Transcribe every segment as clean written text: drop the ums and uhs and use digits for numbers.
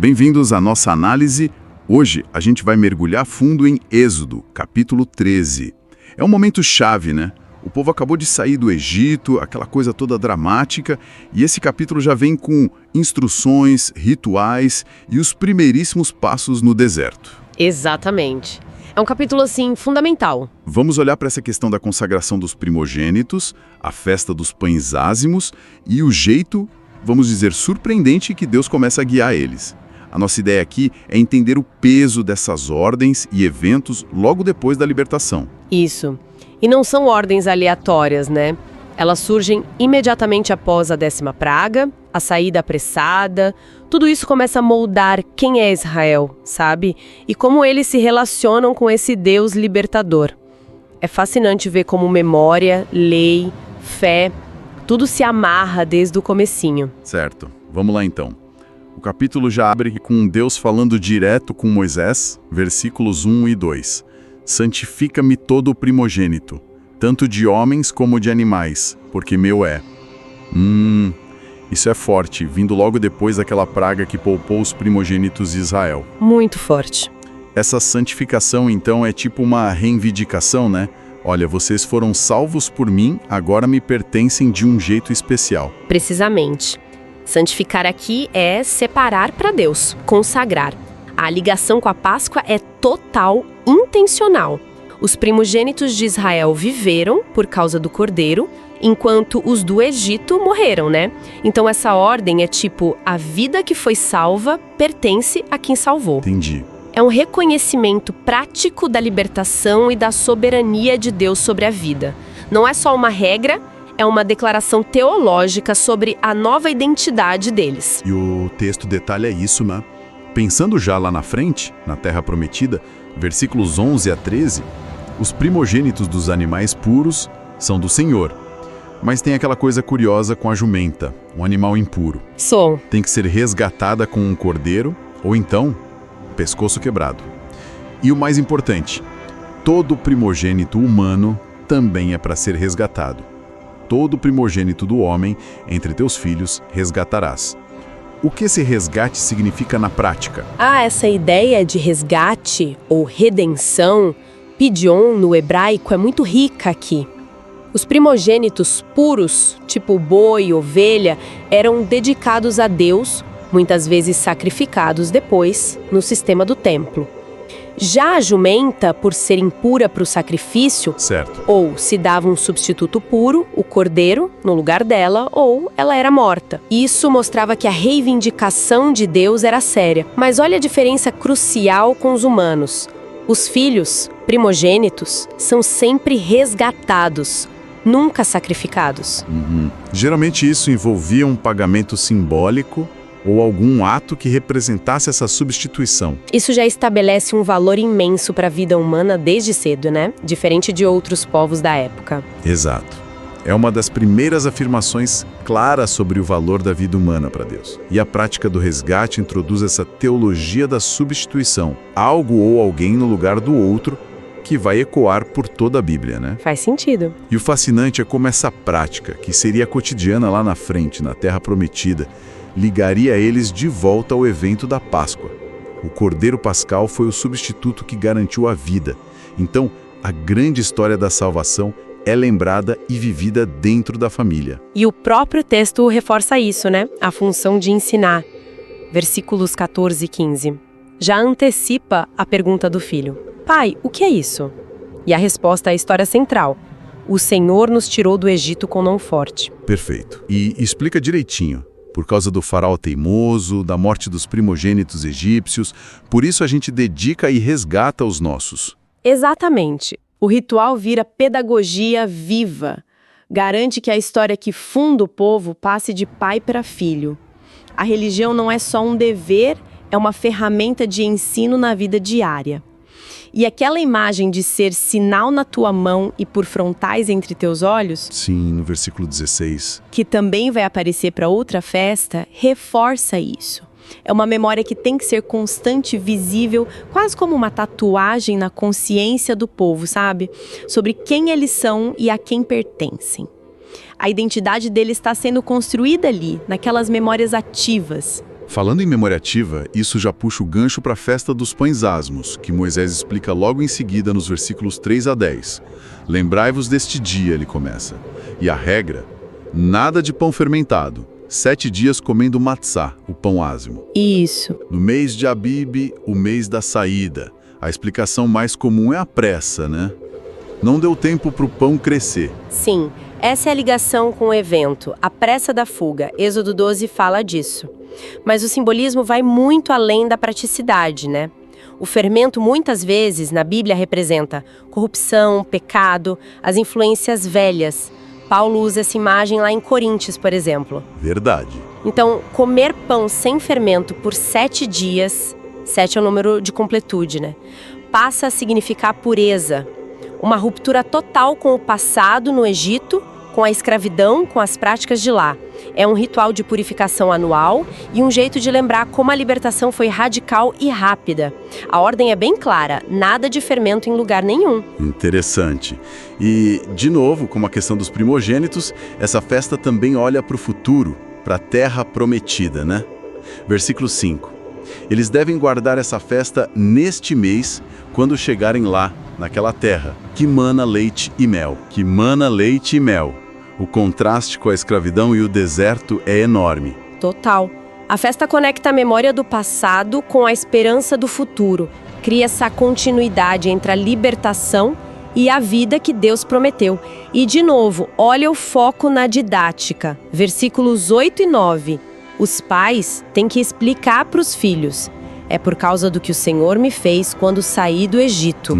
Bem-vindos à nossa análise. Hoje a gente vai mergulhar fundo em Êxodo, capítulo 13. É um momento chave, né? O povo acabou de sair do Egito, aquela coisa toda dramática, e esse capítulo já vem com instruções, rituais e os primeiríssimos passos no deserto. Exatamente. É um capítulo, assim, fundamental. Vamos olhar para essa questão da consagração dos primogênitos, a festa dos pães ázimos e o jeito, vamos dizer, surpreendente que Deus começa a guiar eles. A nossa ideia aqui é entender o peso dessas ordens e eventos logo depois da libertação. Isso. E não são ordens aleatórias, né? Elas surgem imediatamente após a 10ª praga, a saída apressada. Tudo isso começa a moldar quem é Israel, sabe? E como eles se relacionam com esse Deus libertador. É fascinante ver como memória, lei, fé, tudo se amarra desde o comecinho. Certo. Vamos lá então. O capítulo já abre com Deus falando direto com Moisés, versículos 1 e 2. Santifica-me todo o primogênito, tanto de homens como de animais, porque meu é. Isso é forte, vindo logo depois daquela praga que poupou os primogênitos de Israel. Muito forte. Essa santificação, então, é tipo uma reivindicação, né? Olha, vocês foram salvos por mim, agora me pertencem de um jeito especial. Precisamente. Santificar aqui é separar para Deus, consagrar. A ligação com a Páscoa é total, intencional. Os primogênitos de Israel viveram por causa do Cordeiro, enquanto os do Egito morreram, né? Então essa ordem é tipo, a vida que foi salva pertence a quem salvou. Entendi. É um reconhecimento prático da libertação e da soberania de Deus sobre a vida. Não é só uma regra, é uma declaração teológica sobre a nova identidade deles. E o texto detalha isso, né? Pensando já lá na frente, na Terra Prometida, versículos 11 a 13, os primogênitos dos animais puros são do Senhor. Mas tem aquela coisa curiosa com a jumenta, um animal impuro. Tem que ser resgatada com um cordeiro, ou então, pescoço quebrado. E o mais importante, todo primogênito humano também é para ser resgatado. Todo primogênito do homem, entre teus filhos, resgatarás. O que esse resgate significa na prática? Essa ideia de resgate ou redenção, pidion no hebraico, é muito rica aqui. Os primogênitos puros, tipo boi e ovelha, eram dedicados a Deus, muitas vezes sacrificados depois, no sistema do templo. Já a jumenta, por ser impura para o sacrifício, certo, ou se dava um substituto puro, o cordeiro, no lugar dela, ou ela era morta. Isso mostrava que a reivindicação de Deus era séria. Mas olha a diferença crucial com os humanos. Os filhos, primogênitos, são sempre resgatados, nunca sacrificados. Geralmente isso envolvia um pagamento simbólico ou algum ato que representasse essa substituição. Isso já estabelece um valor imenso para a vida humana desde cedo, né? Diferente de outros povos da época. Exato. É uma das primeiras afirmações claras sobre o valor da vida humana para Deus. E a prática do resgate introduz essa teologia da substituição, algo ou alguém no lugar do outro, que vai ecoar por toda a Bíblia, né? Faz sentido. E o fascinante é como essa prática, que seria cotidiana lá na frente, na Terra Prometida, ligaria eles de volta ao evento da Páscoa. O Cordeiro Pascal foi o substituto que garantiu a vida. Então, a grande história da salvação é lembrada e vivida dentro da família. E o próprio texto reforça isso, né? A função de ensinar. Versículos 14 e 15. Já antecipa a pergunta do filho. Pai, o que é isso? E a resposta é a história central. O Senhor nos tirou do Egito com mão forte. Perfeito. E explica direitinho. Por causa do faraó teimoso, da morte dos primogênitos egípcios, por isso a gente dedica e resgata os nossos. Exatamente. O ritual vira pedagogia viva. Garante que a história que funda o povo passe de pai para filho. A religião não é só um dever, é uma ferramenta de ensino na vida diária. E aquela imagem de ser sinal na tua mão e por frontais entre teus olhos, sim, no versículo 16, que também vai aparecer para outra festa, reforça isso. É uma memória que tem que ser constante e visível, quase como uma tatuagem na consciência do povo, sabe? Sobre quem eles são e a quem pertencem. A identidade deles está sendo construída ali, naquelas memórias ativas. Falando em memória ativa, isso já puxa o gancho para a festa dos pães asmos, que Moisés explica logo em seguida nos versículos 3 a 10. Lembrai-vos deste dia, ele começa. E a regra? Nada de pão fermentado. 7 dias comendo matzá, o pão ázimo. Isso. No mês de Abib, o mês da saída. A explicação mais comum é a pressa, né? Não deu tempo para o pão crescer. Sim, essa é a ligação com o evento, a pressa da fuga. Êxodo 12 fala disso. Mas o simbolismo vai muito além da praticidade, né? O fermento, muitas vezes, na Bíblia, representa corrupção, pecado, as influências velhas. Paulo usa essa imagem lá em Coríntios, por exemplo. Verdade. Então, comer pão sem fermento por 7 dias, 7 é o número de completude, né? Passa a significar pureza. Uma ruptura total com o passado no Egito, com a escravidão, com as práticas de lá. É um ritual de purificação anual e um jeito de lembrar como a libertação foi radical e rápida. A ordem é bem clara, nada de fermento em lugar nenhum. Interessante. E, de novo, como a questão dos primogênitos, essa festa também olha para o futuro, para a terra prometida, né? Versículo 5. Eles devem guardar essa festa neste mês, quando chegarem lá, naquela terra, que mana leite e mel. Que mana leite e mel. O contraste com a escravidão e o deserto é enorme. Total. A festa conecta a memória do passado com a esperança do futuro. Cria essa continuidade entre a libertação e a vida que Deus prometeu. E, de novo, olha o foco na didática. Versículos 8 e 9. Os pais têm que explicar para os filhos. É por causa do que o Senhor me fez quando saí do Egito.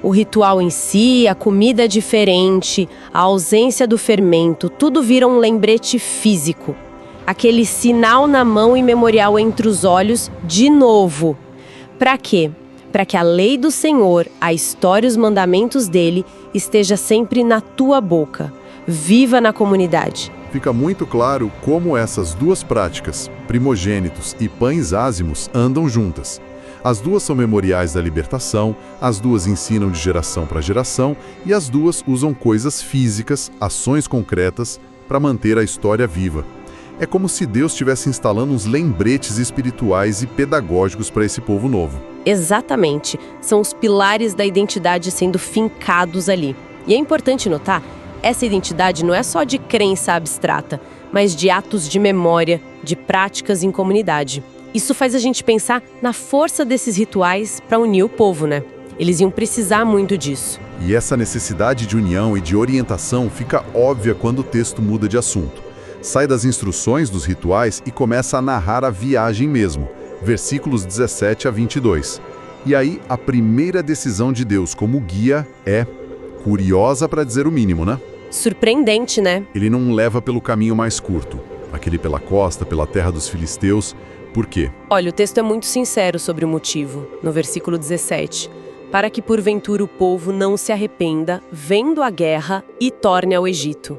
O ritual em si, a comida diferente, a ausência do fermento, tudo vira um lembrete físico. Aquele sinal na mão e memorial entre os olhos, de novo. Para quê? Para que a lei do Senhor, a história e os mandamentos dele esteja sempre na tua boca. Viva na comunidade. Fica muito claro como essas duas práticas, primogênitos e pães ázimos, andam juntas. As duas são memoriais da libertação, as duas ensinam de geração para geração e as duas usam coisas físicas, ações concretas, para manter a história viva. É como se Deus estivesse instalando uns lembretes espirituais e pedagógicos para esse povo novo. Exatamente. São os pilares da identidade sendo fincados ali. E é importante notar, essa identidade não é só de crença abstrata, mas de atos de memória, de práticas em comunidade. Isso faz a gente pensar na força desses rituais para unir o povo, né? Eles iam precisar muito disso. E essa necessidade de união e de orientação fica óbvia quando o texto muda de assunto. Sai das instruções dos rituais e começa a narrar a viagem mesmo, versículos 17 a 22. E aí, a primeira decisão de Deus como guia é curiosa para dizer o mínimo, né? Surpreendente, né? Ele não leva pelo caminho mais curto, aquele pela costa, pela terra dos filisteus. Por quê? Olha, o texto é muito sincero sobre o motivo, no versículo 17. Para que porventura o povo não se arrependa, vendo a guerra, e torne ao Egito.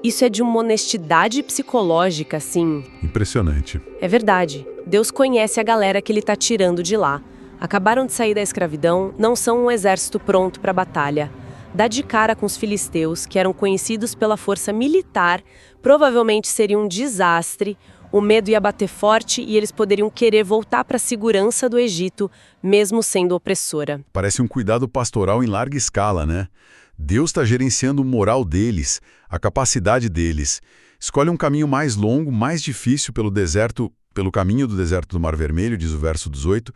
Isso é de uma honestidade psicológica, assim. Impressionante. É verdade. Deus conhece a galera que ele tá tirando de lá. Acabaram de sair da escravidão, não são um exército pronto para batalha. Dá de cara com os filisteus, que eram conhecidos pela força militar, provavelmente seria um desastre, o medo ia bater forte e eles poderiam querer voltar para a segurança do Egito, mesmo sendo opressora. Parece um cuidado pastoral em larga escala, né? Deus está gerenciando o moral deles, a capacidade deles. Escolhe um caminho mais longo, mais difícil pelo caminho do deserto do Mar Vermelho, diz o verso 18,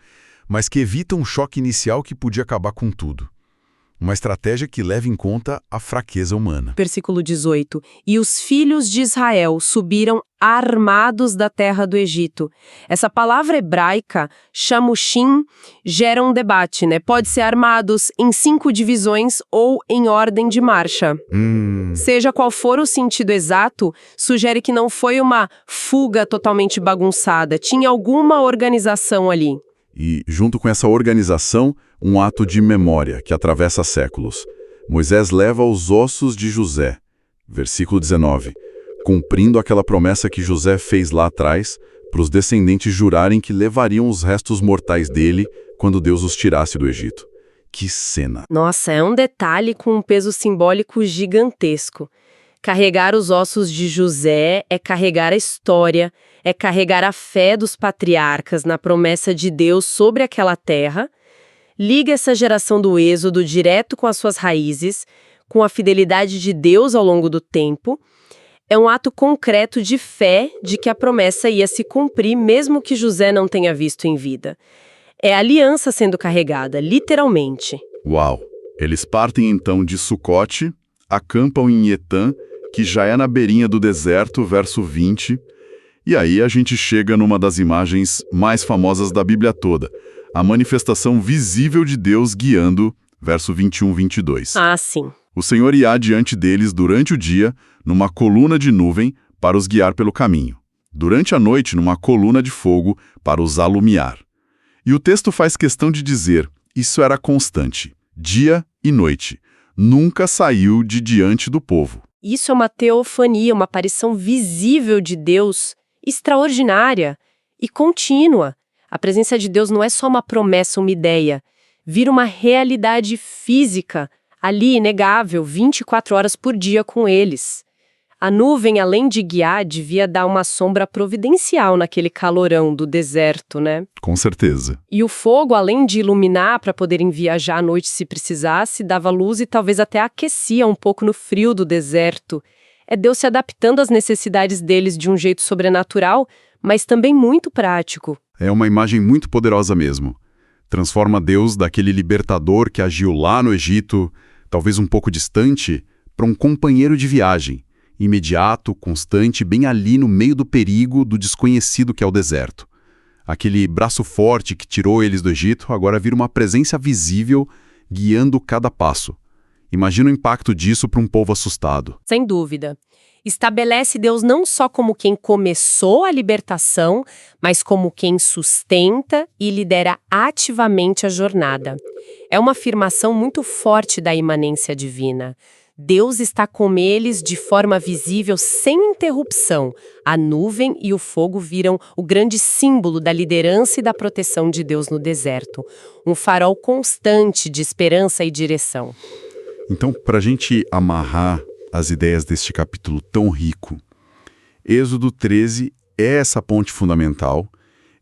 mas que evita um choque inicial que podia acabar com tudo. Uma estratégia que leva em conta a fraqueza humana. Versículo 18. E os filhos de Israel subiram armados da terra do Egito. Essa palavra hebraica, shamushim, gera um debate, né? Pode ser armados em 5 divisões ou em ordem de marcha. Seja qual for o sentido exato, sugere que não foi uma fuga totalmente bagunçada. Tinha alguma organização ali. E, junto com essa organização, um ato de memória que atravessa séculos. Moisés leva os ossos de José, versículo 19, cumprindo aquela promessa que José fez lá atrás, para os descendentes jurarem que levariam os restos mortais dele quando Deus os tirasse do Egito. Que cena! Nossa, é um detalhe com um peso simbólico gigantesco. Carregar os ossos de José é carregar a história, é carregar a fé dos patriarcas na promessa de Deus sobre aquela terra, liga essa geração do Êxodo direto com as suas raízes, com a fidelidade de Deus ao longo do tempo. É um ato concreto de fé de que a promessa ia se cumprir mesmo que José não tenha visto em vida. É a aliança sendo carregada, literalmente. Uau! Eles partem então de Sucote, acampam em Etã, que já é na beirinha do deserto, verso 20, e aí a gente chega numa das imagens mais famosas da Bíblia toda, a manifestação visível de Deus guiando, verso 21, 22. Ah, sim. O Senhor ia diante deles durante o dia, numa coluna de nuvem, para os guiar pelo caminho. Durante a noite, numa coluna de fogo, para os alumiar. E o texto faz questão de dizer, isso era constante, dia e noite. Nunca saiu de diante do povo. Isso é uma teofania, uma aparição visível de Deus, extraordinária e contínua. A presença de Deus não é só uma promessa, uma ideia. Vira uma realidade física, ali, inegável, 24 horas por dia com eles. A nuvem, além de guiar, devia dar uma sombra providencial naquele calorão do deserto, né? Com certeza. E o fogo, além de iluminar para poderem viajar à noite se precisasse, dava luz e talvez até aquecia um pouco no frio do deserto. É Deus se adaptando às necessidades deles de um jeito sobrenatural, mas também muito prático. É uma imagem muito poderosa mesmo. Transforma Deus daquele libertador que agiu lá no Egito, talvez um pouco distante, para um companheiro de viagem, imediato, constante, bem ali no meio do perigo, do desconhecido que é o deserto. Aquele braço forte que tirou eles do Egito agora vira uma presença visível guiando cada passo. Imagina o impacto disso para um povo assustado. Sem dúvida. Estabelece Deus não só como quem começou a libertação, mas como quem sustenta e lidera ativamente a jornada. É uma afirmação muito forte da imanência divina. Deus está com eles de forma visível, sem interrupção. A nuvem e o fogo viram o grande símbolo da liderança e da proteção de Deus no deserto. Um farol constante de esperança e direção. Então, para a gente amarrar as ideias deste capítulo tão rico, Êxodo 13 é essa ponte fundamental.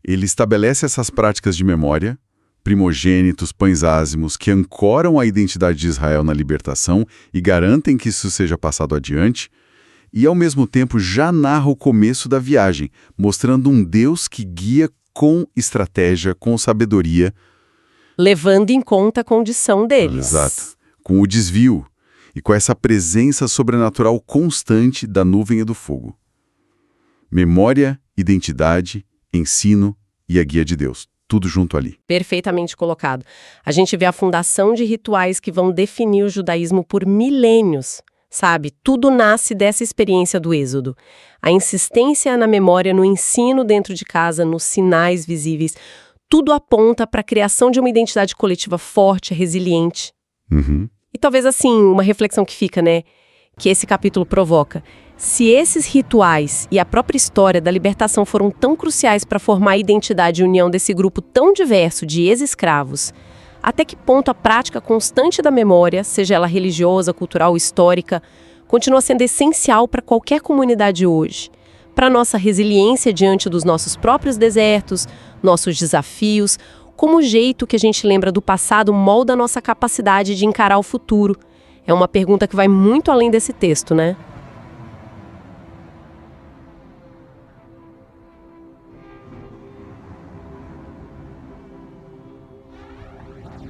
Ele estabelece essas práticas de memória, primogênitos, pães ázimos, que ancoram a identidade de Israel na libertação e garantem que isso seja passado adiante, e ao mesmo tempo já narra o começo da viagem, mostrando um Deus que guia com estratégia, com sabedoria. Levando em conta a condição deles. Exato. Com o desvio e com essa presença sobrenatural constante da nuvem e do fogo. Memória, identidade, ensino e a guia de Deus. Tudo junto ali. Perfeitamente colocado. A gente vê a fundação de rituais que vão definir o judaísmo por milênios. Sabe, tudo nasce dessa experiência do Êxodo. A insistência na memória, no ensino dentro de casa, nos sinais visíveis, tudo aponta para a criação de uma identidade coletiva forte, resiliente. Uhum. E talvez assim, uma reflexão que fica, né, que esse capítulo provoca. Se esses rituais e a própria história da libertação foram tão cruciais para formar a identidade e união desse grupo tão diverso de ex-escravos, até que ponto a prática constante da memória, seja ela religiosa, cultural ou histórica, continua sendo essencial para qualquer comunidade hoje? Para nossa resiliência diante dos nossos próprios desertos, nossos desafios, como o jeito que a gente lembra do passado molda a nossa capacidade de encarar o futuro? É uma pergunta que vai muito além desse texto, né?